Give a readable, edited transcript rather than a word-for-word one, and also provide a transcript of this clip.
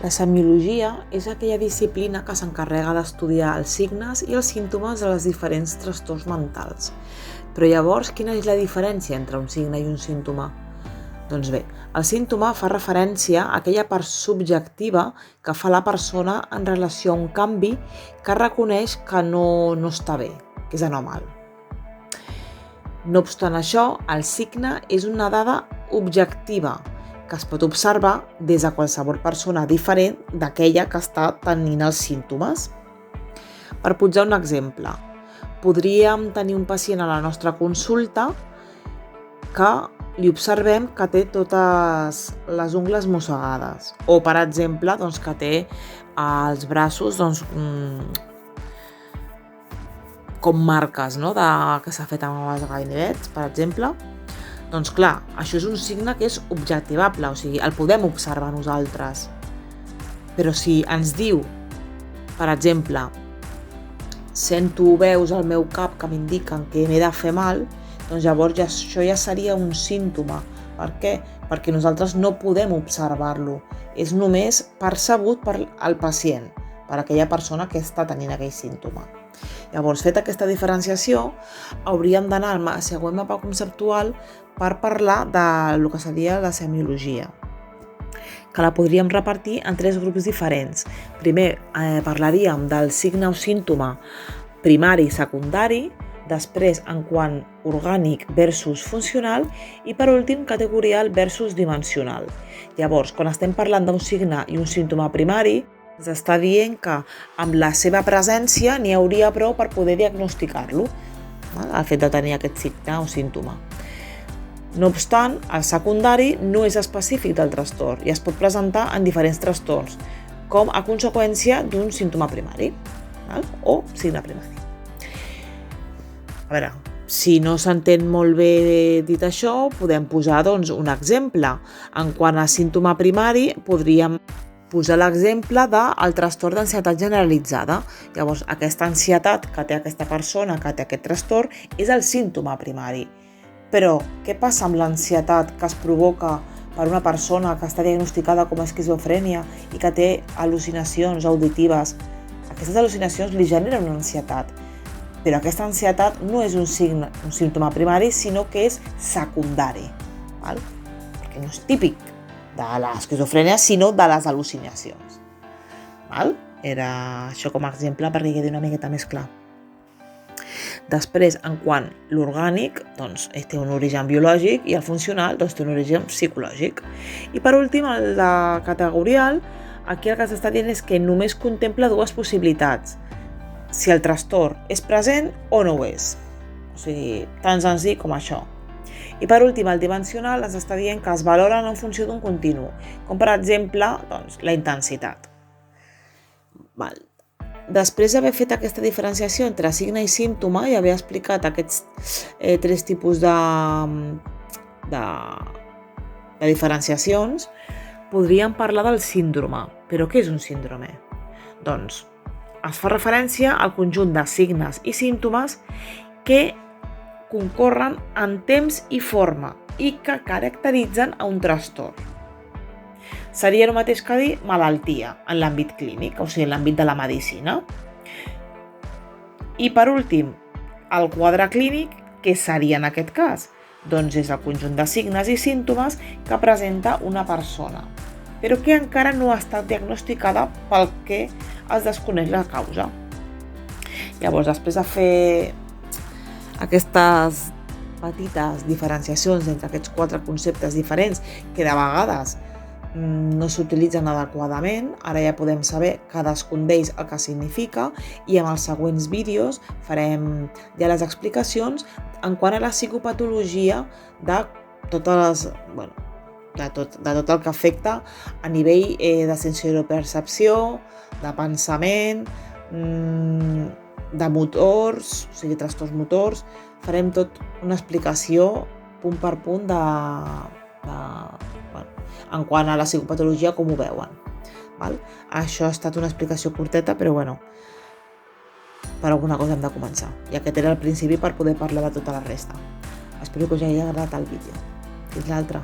La semiologia és aquella disciplina que s'encarrega d'estudiar els signes i els símptomes de les diferents trastorns mentals. Però llavors, quina és la diferència entre un signe i un símptoma? Doncs bé, el símptoma fa referència a aquella part subjectiva que fa la persona en relació a un canvi que reconeix que no està bé, que és anòmal. No obstant això, el signe és una dada objectiva que es pot observar des de qualsevol persona diferent d'aquella que està tenint els símptomes. Per posar un exemple, podríem tenir un pacient a la nostra consulta que li observem que té totes les ungles mossegades o, per exemple, que té els braços com marques, no? Que s'ha fet amb els ganivets, per exemple. Doncs clar, això és un signe que és objectivable, o sigui, el podem observar nosaltres. Però si ens diu, per exemple, sento veus al meu cap que m'indiquen que m'he de fer mal, doncs llavors això ja seria un símptoma. Per què? Perquè nosaltres no podem observar-lo. És només percebut per al pacient, per aquella persona que està tenint aquell símptoma. Llavors, feta aquesta diferenciació, hauríem d'anar al següent mapa conceptual per parlar del que seria la semiologia, que la podríem repartir en 3 grups diferents. Primer parlaríem del signe o símptoma primari i secundari, després en quant orgànic versus funcional i per últim categorial versus dimensional. Llavors, quan estem parlant d'un signe i un símptoma primari, ens està dient que amb la seva presència n'hi hauria prou per poder diagnosticar-lo, el fet de tenir aquest signe o símptoma. No obstant, el secundari no és específic del trastorn i es pot presentar en diferents trastorns, com a conseqüència d'un símptoma primari o signe primari. A veure, si no s'entén molt bé dit això, podem posar un exemple. En quant a símptoma primari, podríem posar l'exemple del trastorn d'ansietat generalitzada. Llavors, aquesta ansietat que té aquesta persona, que té aquest trastorn, és el símptoma primari. Però què passa amb l'ansietat que es provoca per una persona que està diagnosticada com a esquizofrènia i que té al·lucinacions auditives? Aquestes al·lucinacions li generen una ansietat, però aquesta ansietat no és un símptoma primari, sinó que és secundari, perquè no és típic de l'esquizofrènia, sinó de les al·lucinacions. Era això com a exemple perquè quedi una miqueta més clar. Després, en quant a l'orgànic, té un origen biològic i el funcional té un origen psicològic. I per últim, el de categorial, aquí el que s'està dient és que només contempla 2 possibilitats: si el trastorn és present o no ho és. O sigui, tan senzill com això. I per últim, el dimensional ens està dient que es valoren en funció d'un continu, com per exemple la intensitat. Després d'haver fet aquesta diferenciació entre signe i símptoma i haver explicat aquests 3 tipus de diferenciacions, podríem parlar del síndrome. Però què és un síndrome? Doncs es fa referència al conjunt de signes i símptomes que concorren en temps i forma i que caracteritzen a un trastorn. Seria el mateix que dir malaltia en l'àmbit clínic, o sigui, en l'àmbit de la medicina. I per últim, el quadre clínic, què seria en aquest cas? Doncs és el conjunt de signes i símptomes que presenta una persona, però que encara no ha estat diagnosticada pel que es desconeix la causa. Llavors, després de fer aquestes petites diferenciacions entre aquests 4 conceptes diferents que de vegades no s'utilitzen adequadament, ara ja podem saber cadascun d'ells el que significa i en els següents vídeos farem ja les explicacions en quant a la psicopatologia de tot el que afecta a nivell de sensoripercepció, de pensament, de motors, o sigui, trastorns motors. Farem tot una explicació punt per punt en quant a la psicopatologia, com ho veuen. Això ha estat una explicació curteta, però per alguna cosa hem de començar. I aquest era el principi per poder parlar de tota la resta. Espero que us hagi agradat el vídeo. Fins l'altre.